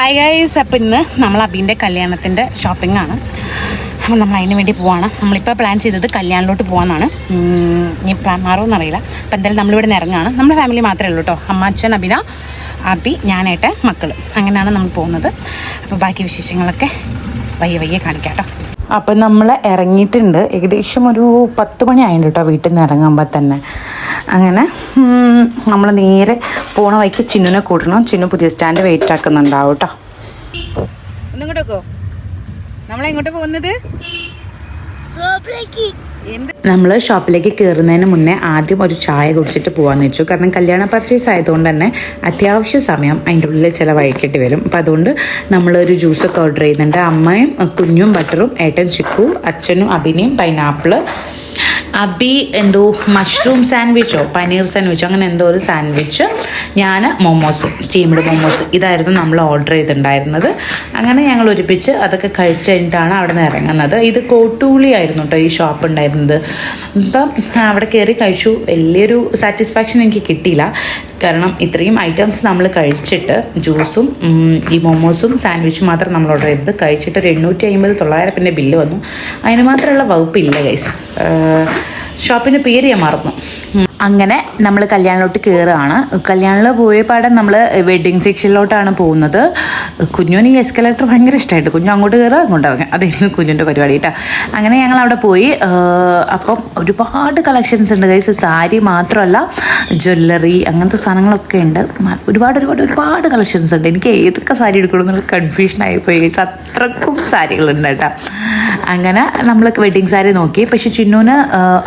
Hi guys, അപ്പോൾ ഇന്ന് നമ്മൾ അബീൻ്റെ കല്യാണത്തിൻ്റെ ഷോപ്പിംഗ് ആണ്. അപ്പോൾ നമ്മൾ അതിന് വേണ്ടി പോവാണ്. നമ്മളിപ്പോൾ പ്ലാൻ ചെയ്തത് കല്യാണിലോട്ട് പോകാനാണ്. ഇനി മാറുമെന്നറിയില്ല. അപ്പോൾ എന്തായാലും നമ്മളിവിടെ നിന്ന് ഇറങ്ങുകയാണ്. നമ്മുടെ ഫാമിലി മാത്രമേ ഉള്ളൂ കേട്ടോ. അമ്മ, അച്ഛൻ, അബിന, അബി, ഞാനായിട്ട് മക്കൾ, അങ്ങനെയാണ് നമ്മൾ പോകുന്നത്. അപ്പോൾ ബാക്കി വിശേഷങ്ങളൊക്കെ വയ്യെ കാണിക്കാം കേട്ടോ. അപ്പം നമ്മൾ ഇറങ്ങിയിട്ടുണ്ട്. ഏകദേശം ഒരു 10 മണി ആയിട്ടുണ്ട് കേട്ടോ വീട്ടിൽ നിന്ന് ഇറങ്ങുമ്പോൾ തന്നെ. അങ്ങനെ നമ്മൾ നേരെ പോണ വഴിക്ക് ചിന്നുനെ കൂട്ടണം. ചിന്നു പുതിയ സ്റ്റാൻഡ് വെയിറ്റ് ആക്കുന്നുണ്ടാവും കേട്ടോ. ഒന്നും കൂടെ വെക്കോ. നമ്മളെങ്ങോട്ട് പോകുന്നത്? നമ്മൾ ഷോപ്പിലേക്ക് കയറുന്നതിന് മുന്നേ ആദ്യം ഒരു ചായ കുടിച്ചിട്ട് പോകാമെന്ന് വെച്ചു. കാരണം കല്യാണ പർച്ചേസ് ആയതുകൊണ്ട് തന്നെ അത്യാവശ്യ സമയം അതിൻ്റെ ഉള്ളിൽ ചിലവഴിക്കേണ്ടി വരും. അപ്പം അതുകൊണ്ട് നമ്മളൊരു ജ്യൂസൊക്കെ ഓർഡർ ചെയ്യുന്നുണ്ട്. അമ്മയും കുഞ്ഞും ബട്ടറും, ഏട്ടൻ ചിക്കു, അച്ഛനും അബിനെയും പൈനാപ്പിള്, അബി എന്തോ മഷ്റൂം സാൻഡ്വിച്ചോ പനീർ സാൻഡ്വിച്ചോ അങ്ങനെ എന്തോ ഒരു സാൻഡ്വിച്ച്, ഞാൻ മൊമോസ്, സ്റ്റീംഡ് മൊമോസ്. ഇതായിരുന്നു നമ്മൾ ഓർഡർ ചെയ്തിട്ടുണ്ടായിരുന്നത്. അങ്ങനെ ഞങ്ങൾ ഒരുമിച്ച് അതൊക്കെ കഴിച്ച് കഴിഞ്ഞിട്ടാണ് അവിടെ നിന്ന് ഇറങ്ങുന്നത്. ഇത് കോട്ടൂളി ആയിരുന്നു കേട്ടോ ഈ ഷോപ്പ് ഉണ്ടായിരുന്നത്. ഇപ്പം അവിടെ കയറി കഴിച്ചു. വലിയൊരു സാറ്റിസ്ഫാക്ഷൻ എനിക്ക് കിട്ടിയില്ല. കാരണം ഇത്രയും ഐറ്റംസ് നമ്മൾ കഴിച്ചിട്ട് ജ്യൂസും ഈ മൊമോസും സാൻഡ്വിച്ചും മാത്രം നമ്മൾ ഓർഡർ ചെയ്തത്. കഴിച്ചിട്ട് ഒരു 850-900 ബില്ല് വന്നു. അതിന് മാത്രമുള്ള വകുപ്പില്ല ഗൈസ്. ഷോപ്പിൻ്റെ പേര് ഞാൻ മറന്നു. അങ്ങനെ നമ്മൾ കല്യാണിലോട്ട് കയറുകയാണ്. കല്യാണിൽ പോയ പാടം നമ്മൾ വെഡ്ഡിങ് സെക്ഷനിലോട്ടാണ് പോകുന്നത്. കുഞ്ഞുവിന് ഈ എസ്കലേറ്റർ ഭയങ്കര ഇഷ്ടമായിട്ട് കുഞ്ഞു അങ്ങോട്ട് കയറുക അങ്ങോട്ട് ഇറങ്ങുക, അതായിരുന്നു കുഞ്ഞിൻ്റെ പരിപാടി കേട്ടോ. അങ്ങനെ ഞങ്ങൾ അവിടെ പോയി. അപ്പം ഒരുപാട് കളക്ഷൻസ് ഉണ്ട് ഗൈസ്. സാരി മാത്രമല്ല, ജ്വല്ലറി, അങ്ങനത്തെ സാധനങ്ങളൊക്കെ ഉണ്ട്. ഒരുപാട് കളക്ഷൻസ് ഉണ്ട്. എനിക്ക് ഏതൊക്കെ സാരി എടുക്കണമെന്നുള്ള കൺഫ്യൂഷനായിപ്പോയി ഗൈസ്. അത്രക്കും സാരികളുണ്ട് കേട്ടോ. അങ്ങനെ നമ്മൾ വെഡ്ഡിങ് സാരി നോക്കി. പക്ഷെ ചിന്നുവിന്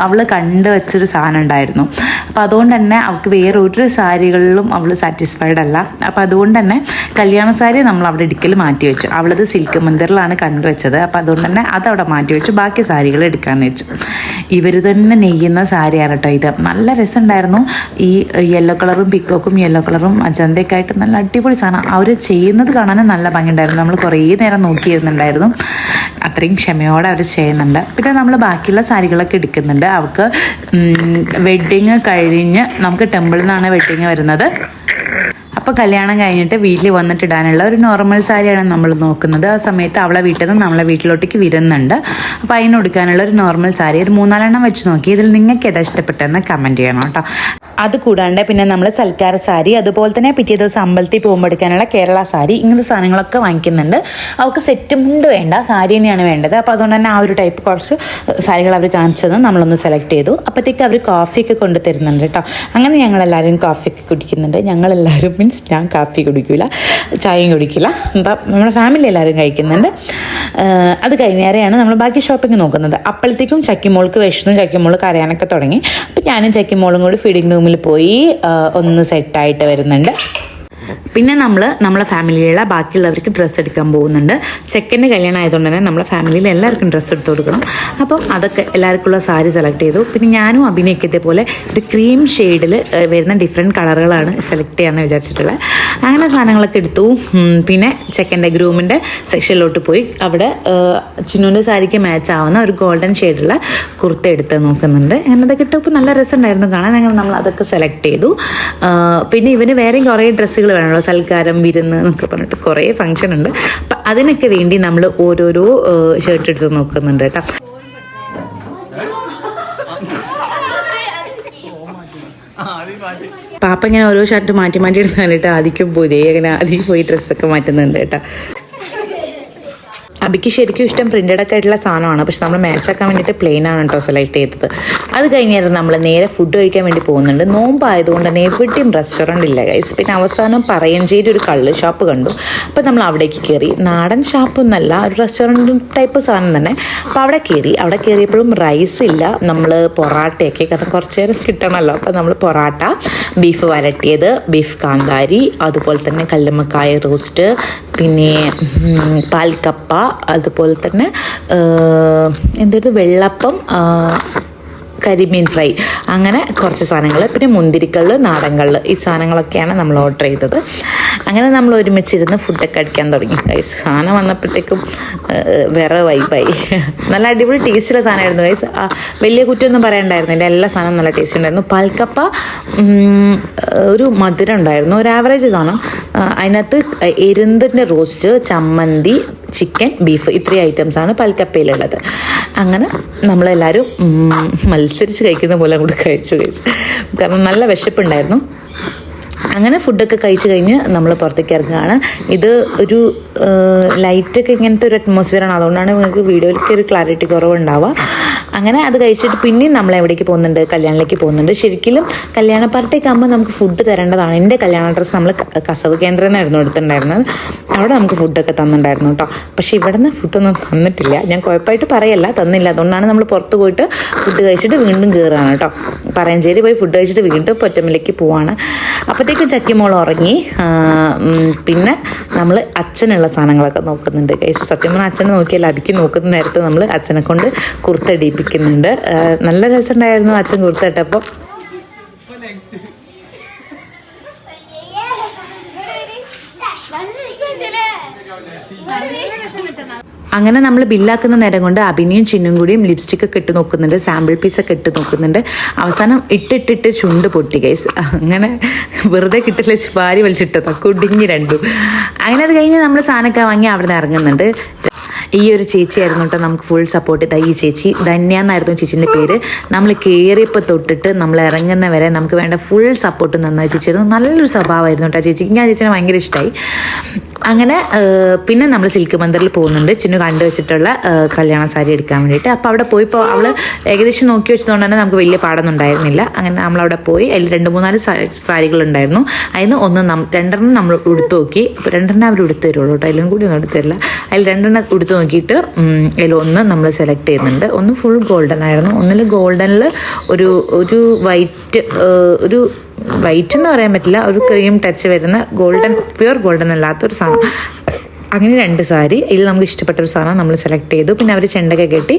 അവൾ കണ്ടു വെച്ചൊരു സാധനം ഉണ്ടായിരുന്നു. അപ്പം അതുകൊണ്ട് തന്നെ അവൾക്ക് വേറെ ഒരു സാരികളിലും അവൾ സാറ്റിസ്ഫൈഡ് അല്ല. അപ്പം അതുകൊണ്ട് തന്നെ കല്യാണ സാരി നമ്മൾ അവിടെ എടുക്കൽ മാറ്റി വെച്ചു. അവളത് സിൽക്ക് മന്ദിറിലാണ് കണ്ടുവച്ചത്. അപ്പം അതുകൊണ്ട് തന്നെ അതവിടെ മാറ്റി വെച്ചു. ബാക്കി സാരികൾ എടുക്കാമെന്ന് വെച്ചു. ഇവർ തന്നെ നെയ്യുന്ന സാരിയാണ് കേട്ടോ ഇത്. നല്ല രസമുണ്ടായിരുന്നു. ഈ യെല്ലോ കളറും പിക്കോക്കും യെല്ലോ കളറും അജന്തയൊക്കെ ആയിട്ട് നല്ല അടിപൊളി സാധനം. അവർ ചെയ്യുന്നത് കാണാനും നല്ല ഭംഗിയുണ്ടായിരുന്നു. നമ്മൾ കുറേ നേരം നോക്കിയിരുന്നുണ്ടായിരുന്നു. അത്രയും ക്ഷമയോടെ അവർ ചെയ്യുന്നുണ്ട്. പിന്നെ നമ്മൾ ബാക്കിയുള്ള സാരികളൊക്കെ എടുക്കുന്നുണ്ട്. അവൾക്ക് വെഡ്ഡിങ് കഴിഞ്ഞ് നമുക്ക് ടെമ്പിളിൽ നിന്നാണ് വെഡ്ഡിങ് വരുന്നത്. അപ്പോൾ കല്യാണം കഴിഞ്ഞിട്ട് വീട്ടിൽ വന്നിട്ട് ഇടാനുള്ള ഒരു നോർമൽ സാരിയാണ് നമ്മൾ നോക്കുന്നത്. ആ സമയത്ത് അവളെ വീട്ടിൽ നിന്ന് നമ്മളെ വീട്ടിലോട്ടേക്ക് വരുന്നുണ്ട്. അപ്പോൾ അതിന് കൊടുക്കാനുള്ള ഒരു നോർമൽ സാരി ഇത് 3-4 വെച്ച് നോക്കി. ഇതിൽ നിങ്ങൾക്ക് ഏതാ ഇഷ്ടപ്പെട്ടതെന്ന് കമൻറ്റ് ചെയ്യണം കേട്ടോ. അത് കൂടാണ്ട് പിന്നെ നമ്മൾ സൽക്കാര സാരി, അതുപോലെ തന്നെ പിറ്റേ ദിവസം അമ്പലത്തിൽ പോകുമ്പോൾ എടുക്കാനുള്ള കേരള സാരി, ഇങ്ങനത്തെ സാധനങ്ങളൊക്കെ വാങ്ങിക്കുന്നുണ്ട്. അവൾക്ക് സെറ്റ് മുണ്ട് വേണ്ട, സാരി തന്നെയാണ് വേണ്ടത്. അപ്പോൾ അതുകൊണ്ട് തന്നെ ആ ഒരു ടൈപ്പ് കുറച്ച് സാരികൾ അവർ കാണിച്ചത് നമ്മളൊന്ന് സെലക്ട് ചെയ്തു. അപ്പോഴത്തേക്ക് അവർ കോഫിയൊക്കെ കൊണ്ടു തരുന്നുണ്ട് കേട്ടോ. അങ്ങനെ ഞങ്ങളെല്ലാവരും കോഫിയൊക്കെ കുടിക്കുന്നുണ്ട്. ഞങ്ങളെല്ലാവരും മീൻസ് ഞാൻ കാപ്പി കുടിക്കില്ല, ചായയും കുടിക്കില്ല. അപ്പം നമ്മുടെ ഫാമിലി എല്ലാവരും കഴിക്കുന്നുണ്ട്. അത് കഴിഞ്ഞേരെയാണ് നമ്മൾ ബാക്കി ഷോപ്പിംഗ് നോക്കുന്നത്. അപ്പോഴത്തേക്കും ചക്കിമോൾക്ക് വിഷന്നു, ചക്കിമോൾ കരയാനൊക്കെ തുടങ്ങി. അപ്പം ഞാനും ചക്കിമോളും കൂടി ഫീഡിംഗ് റൂമിൽ പോയി ഒന്ന് സെറ്റായിട്ട് വരുന്നുണ്ട്. പിന്നെ നമ്മളെ ഫാമിലിയിലുള്ള ബാക്കിയുള്ളവർക്ക് ഡ്രസ്സ് എടുക്കാൻ പോകുന്നുണ്ട്. ചെക്കൻ്റെ കല്യാണം ആയതുകൊണ്ട് തന്നെ നമ്മളെ ഫാമിലിയിൽ എല്ലാവർക്കും ഡ്രസ്സ് എടുത്ത് കൊടുക്കണം. അപ്പം അതൊക്കെ എല്ലാവർക്കുള്ള സാരി സെലക്ട് ചെയ്തു. പിന്നെ ഞാനും അഭിനയൊക്കെ ഇതേപോലെ ഒരു ക്രീം ഷെയ്ഡിൽ വരുന്ന ഡിഫറെൻറ്റ് കളറുകളാണ് സെലക്ട് ചെയ്യാമെന്ന് വിചാരിച്ചിട്ടുള്ളത്. അങ്ങനെ സാധനങ്ങളൊക്കെ എടുത്തു. പിന്നെ ചെക്കൻ്റെ ഗ്രൂമിൻ്റെ സെക്ഷനിലോട്ട് പോയി. അവിടെ ചിന്നുവിൻ്റെ സാരിക്ക് മാച്ച് ആവുന്ന ഒരു ഗോൾഡൻ ഷെയ്ഡുള്ള കുർത്ത എടുത്ത് നോക്കുന്നുണ്ട്. അങ്ങനെ അതൊക്കെ ഇട്ടപ്പോൾ നല്ല രസമുണ്ടായിരുന്നു കാണാൻ. അങ്ങനെ നമ്മൾ അതൊക്കെ സെലക്ട് ചെയ്തു. പിന്നെ ഇവന് വേറെയും കുറേ ഡ്രസ്സുകൾ വേണമല്ലോ, സൽക്കാരം, വിരുന്ന് എന്നൊക്കെ പറഞ്ഞിട്ട് കുറേ ഫംഗ്ഷൻ ഉണ്ട്. അപ്പം അതിനൊക്കെ വേണ്ടി നമ്മൾ ഓരോരോ ഷർട്ട് എടുത്ത് നോക്കുന്നുണ്ട് കേട്ടോ. പാപ്പ ഇങ്ങനെ ഓരോ ഷർട്ട് മാറ്റി എടുത്ത് കണ്ടിട്ട് ആദ്യം പോയി അങ്ങനെ ആദ്യം പോയി ഡ്രസ്സൊക്കെ മാറ്റുന്നുണ്ട് കേട്ടോ. അബിക്ക് ശരിക്കും ഇഷ്ടം പ്രിൻ്റഡൊക്കെ ആയിട്ടുള്ള സാധനമാണ്. പക്ഷെ നമ്മൾ മാച്ചാക്കാൻ വേണ്ടിയിട്ട് പ്ലെയിൻ ആണ് കേട്ടോ സെലക്ട് ചെയ്തത്. അത് കഴിഞ്ഞാൽ നമ്മൾ നേരെ ഫുഡ് കഴിക്കാൻ വേണ്ടി പോകുന്നുണ്ട്. നോമ്പായതുകൊണ്ട് തന്നെ എവിടെയും റെസ്റ്റോറൻറ്റ് ഇല്ല ഗൈസ്. പിന്നെ അവസാനം പറയഞ്ചേരി ഒരു കള്ള് ഷോപ്പ് കണ്ടു. അപ്പോൾ നമ്മൾ അവിടേക്ക് കയറി. നാടൻ ഷോപ്പൊന്നല്ല, ഒരു റെസ്റ്റോറൻറ്റ് ടൈപ്പ് സാധനം തന്നെ. അപ്പോൾ അവിടെ കയറിയപ്പോഴും റൈസ് ഇല്ല. നമ്മൾ പൊറാട്ടയൊക്കെ കാരണം കുറച്ച് നേരം കിട്ടണമല്ലോ. അപ്പോൾ നമ്മൾ പൊറാട്ട, ബീഫ് വരട്ടിയത്, ബീഫ് കാന്താരി, അതുപോലെ തന്നെ കല്ലുമ്മക്കായ റോസ്റ്റ്, പിന്നെ പാൽക്കപ്പ, അതുപോലെ തന്നെ എന്തൊരു വെള്ളപ്പം, കരിമീൻ ഫ്രൈ, അങ്ങനെ കുറച്ച് സാധനങ്ങൾ. പിന്നെ മുന്തിരിക്കള്ള്, നാടൻ കള്ള്, ഈ സാധനങ്ങളൊക്കെയാണ് നമ്മൾ ഓർഡർ ചെയ്തത്. അങ്ങനെ നമ്മൾ ഒരുമിച്ചിരുന്ന് ഫുഡൊക്കെ അടിക്കാൻ തുടങ്ങി ഗൈസ്. സാധനം വന്നപ്പോഴത്തേക്കും വേറെ വൈബായി. നല്ല അടിപൊളി ടേസ്റ്റുള്ള സാധനമായിരുന്നു ഗൈസ്. വലിയ കുറ്റമൊന്നും പറയണ്ടായിരുന്നില്ല, എല്ലാ സാധനവും നല്ല ടേസ്റ്റ് ഉണ്ടായിരുന്നു. പാൽക്കപ്പ ഒരു മധുരം ഉണ്ടായിരുന്നു, ഒരു ആവറേജ് സാധനം. അതിനകത്ത് എരുന്തിൻ്റെ റോസ്റ്റ്, ചമ്മന്തി, ചിക്കൻ, ബീഫ്, ഇത്രയും ഐറ്റംസാണ് പാൽക്കപ്പയിലുള്ളത്. അങ്ങനെ നമ്മളെല്ലാവരും മത്സരിച്ച് കഴിക്കുന്ന പോലെ അങ്ങോട്ട് കഴിച്ചു ഗൈസ്. കാരണം നല്ല വിശപ്പുണ്ടായിരുന്നു. അങ്ങനെ ഫുഡൊക്കെ കഴിച്ച് കഴിഞ്ഞ് നമ്മൾ പുറത്തേക്ക് ഇറങ്ങുകയാണ്. ഇത് ഒരു ലൈറ്റൊക്കെ ഇങ്ങനത്തെ ഒരു അറ്റ്മോസ്ഫിയറാണ്, അതുകൊണ്ടാണ് നിങ്ങൾക്ക് വീഡിയോയിലേക്ക് ഒരു ക്ലാരിറ്റി കുറവുണ്ടാവുക. അങ്ങനെ അത് കഴിച്ചിട്ട് പിന്നെയും നമ്മൾ എവിടേക്ക് പോകുന്നുണ്ട്, കല്യാണിലേക്ക് പോകുന്നുണ്ട്. ശരിക്കും കല്യാണ പാർട്ടിയൊക്കെ ആകുമ്പോൾ നമുക്ക് ഫുഡ് തരേണ്ടതാണ്. എൻ്റെ കല്യാണ ഡ്രസ്സ് നമ്മൾ കസവ് കേന്ദ്രം എന്നായിരുന്നു എടുത്തിട്ടുണ്ടായിരുന്നത്. അവിടെ നമുക്ക് ഫുഡൊക്കെ തന്നിട്ടുണ്ടായിരുന്നു കേട്ടോ. പക്ഷേ ഇവിടെ നിന്ന് ഫുഡൊന്നും തന്നിട്ടില്ല. ഞാൻ കുഴപ്പമായിട്ട് പറയല്ല, തന്നില്ല. അതുകൊണ്ടാണ് നമ്മൾ പുറത്ത് പോയിട്ട് ഫുഡ് കഴിച്ചിട്ട് വീണ്ടും കയറുകയാണ് കേട്ടോ. പറയഞ്ചേരി പോയി ഫുഡ് കഴിച്ചിട്ട് വീണ്ടും പൊറ്റമ്മലേക്ക് പോവാണ്. അപ്പോഴത്തേക്കും ചക്കിമോൾ ഉറങ്ങി. പിന്നെ നമ്മൾ അച്ഛനുള്ള സാധനങ്ങളൊക്കെ നോക്കുന്നുണ്ട്. സത്യം പറഞ്ഞാൽ അച്ഛനെ നോക്കിയാൽ അടിക്ക് നോക്കുന്ന നേരത്ത് നമ്മൾ അച്ഛനെ കൊണ്ട് കുർത്തടിപ്പിക്കുന്നുണ്ട്. നല്ല രസമുണ്ടായിരുന്നു അച്ഛൻ കുർത്തിട്ടപ്പോൾ. അങ്ങനെ നമ്മൾ ബില്ലാക്കുന്ന നേരം കൊണ്ട് അഭിനയും ചിന്നും കൂടിയും ലിപ്സ്റ്റിക്കൊക്കെ ഇട്ട് നോക്കുന്നുണ്ട്, സാമ്പിൾ പീസൊക്കെ ഇട്ട് നോക്കുന്നുണ്ട്. അവസാനം ഇട്ടിട്ടിട്ട് ചുണ്ട് പൊട്ടി ഗൈസ്. അങ്ങനെ വെറുതെ കിട്ടില്ല, വാരി വലിച്ചിട്ടതാ, കുടുങ്ങി രണ്ടും. അങ്ങനെ അത് കഴിഞ്ഞ് നമ്മൾ സാധനമൊക്കെ വാങ്ങി അവിടെ നിന്ന് ഇറങ്ങുന്നുണ്ട്. ഈ ഒരു ചേച്ചിയായിരുന്നു കേട്ടോ നമുക്ക് ഫുൾ സപ്പോർട്ട് ചെയ്ത ഈ ചേച്ചി. ധന്യ എന്നായിരുന്നു ചേച്ചീൻ്റെ പേര്. നമ്മൾ കയറിയപ്പോൾ തൊട്ടിട്ട് നമ്മൾ ഇറങ്ങുന്നവരെ നമുക്ക് വേണ്ട ഫുൾ സപ്പോർട്ട് നന്നായി ചേച്ചിയായിരുന്നു. നല്ലൊരു സ്വഭാവമായിരുന്നു കേട്ടോ ചേച്ചിക്ക്. ഞാൻ ചേച്ചിനെ ഭയങ്കര ഇഷ്ടമായി. അങ്ങനെ പിന്നെ നമ്മൾ സിൽക്ക് മന്ദിറിൽ പോകുന്നുണ്ട് ചിന്നു കണ്ടു വെച്ചിട്ടുള്ള കല്യാണ സാരി എടുക്കാൻ വേണ്ടിയിട്ട്. അപ്പോൾ അവിടെ പോയിപ്പോൾ അവൾ ഏകദേശം നോക്കി വെച്ചതുകൊണ്ട് തന്നെ നമുക്ക് വലിയ പാടൊന്നും ഉണ്ടായിരുന്നില്ല. അങ്ങനെ നമ്മളവിടെ പോയി. അതിൽ 2-3 സാരികളുണ്ടായിരുന്നു. അതിന് രണ്ടെണ്ണം നമ്മൾ ഉടുത്ത് നോക്കി. അപ്പോൾ 2 അവർ ഉടുത്ത് തരുള്ളൂ കേട്ടോ, അതിലും കൂടി ഒന്നും എടുത്തു തരില്ല. അതിൽ 2 ഉടുത്ത് നോക്കിയിട്ട് അതിലൊന്ന് നമ്മൾ സെലക്ട് ചെയ്യുന്നുണ്ട്. ഒന്ന് ഫുൾ ഗോൾഡൻ ആയിരുന്നു, ഒന്നിൽ ഗോൾഡനിൽ ഒരു വൈറ്റ് എന്ന് പറയാൻ പറ്റില്ല, ഒരു ക്രീം ടച്ച് വരുന്ന ഗോൾഡൻ, പ്യുവർ ഗോൾഡൻ അല്ലാത്തൊരു സാധനം. അങ്ങനെ 2 സാരി ഇതിൽ നമുക്ക് ഇഷ്ടപ്പെട്ടൊരു സാധനം നമ്മൾ സെലക്ട് ചെയ്തു. പിന്നെ അവർ ചെണ്ടൊക്കെ കെട്ടി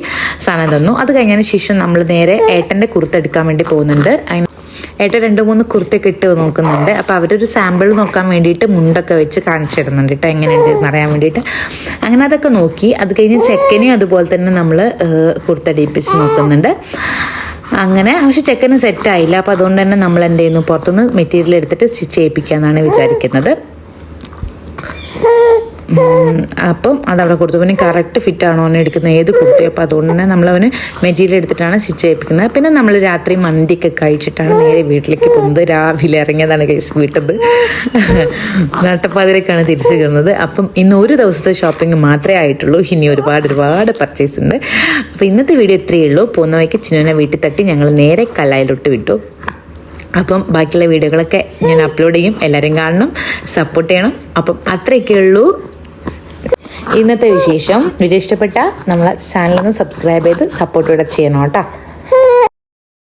സാധനം തന്നു. അത് കഴിഞ്ഞതിന് ശേഷം നമ്മൾ നേരെ ഏട്ടൻ്റെ കുർത്ത വേണ്ടി പോകുന്നുണ്ട്. ഏട്ടൻ 2-3 കുർത്തയൊക്കെ ഇട്ട് നോക്കുന്നുണ്ട്. അപ്പോൾ അവരൊരു സാമ്പിൾ നോക്കാൻ വേണ്ടിയിട്ട് മുണ്ടൊക്കെ വെച്ച് കാണിച്ചിരുന്നുണ്ട് കേട്ടോ, എങ്ങനെയുണ്ട് എന്നറിയാൻ വേണ്ടിയിട്ട്. അങ്ങനെ അതൊക്കെ നോക്കി. അത് കഴിഞ്ഞ് ചെക്കനെയും അതുപോലെ തന്നെ നമ്മൾ കുർത്തടിപ്പിച്ച് നോക്കുന്നുണ്ട്. അങ്ങനെ പക്ഷെ ചെക്കന് സെറ്റായില്ല. അപ്പോൾ അതുകൊണ്ട് തന്നെ നമ്മൾ എന്ത് ചെയ്യുന്നു, പുറത്തുനിന്ന് മെറ്റീരിയൽ എടുത്തിട്ട് സ്റ്റിച്ച് ചെയ്യിപ്പിക്കാമെന്നാണ് വിചാരിക്കുന്നത്. അപ്പം അതവിടെ കൊടുത്തു. പിന്നെ കറക്റ്റ് ഫിറ്റാണോ അവന് എടുക്കുന്ന ഏത് കുർത്തി. അപ്പോൾ അതുകൊണ്ട് തന്നെ നമ്മളവന് മെറ്റീരിയൽ എടുത്തിട്ടാണ് സ്റ്റിച്ച് ചെയ്യിപ്പിക്കുന്നത്. പിന്നെ നമ്മൾ രാത്രി മന്തിയൊക്കെ കഴിച്ചിട്ടാണ് നേരെ വീട്ടിലേക്ക് പോകുന്നത്. രാവിലെ ഇറങ്ങിയതാണ് കേസ് വീട്ടിൽ നട്ടപ്പാതിരക്കാണ് തിരിച്ചു കയറുന്നത്. അപ്പം ഇന്ന് ഒരു ദിവസത്തെ ഷോപ്പിംഗ് മാത്രമേ ആയിട്ടുള്ളൂ. ഇനി ഒരുപാട് പർച്ചേസ് ഉണ്ട്. അപ്പോൾ ഇന്നത്തെ വീഡിയോ ഇത്രയേ ഉള്ളൂ. പോകുന്ന വഴിക്ക് ചിന്നുവിനെ വീട്ടിൽ തട്ടി ഞങ്ങൾ നേരെ കല്ലായിലോട്ട് വിട്ടു. അപ്പം ബാക്കിയുള്ള വീഡിയോകളൊക്കെ ഞാൻ അപ്ലോഡ് ചെയ്യും. എല്ലാവരും കാണണം, സപ്പോർട്ട് ചെയ്യണം. അപ്പം അത്രയൊക്കെ ഉള്ളൂ ഇന്നത്തെ വിശേഷം. വീഡിയോ ഇഷ്ടപ്പെട്ടാൽ നമ്മളെ ചാനലൊന്ന് സബ്സ്ക്രൈബ് ചെയ്ത് സപ്പോർട്ട് കൂടെ ചെയ്യണം കേട്ടോ.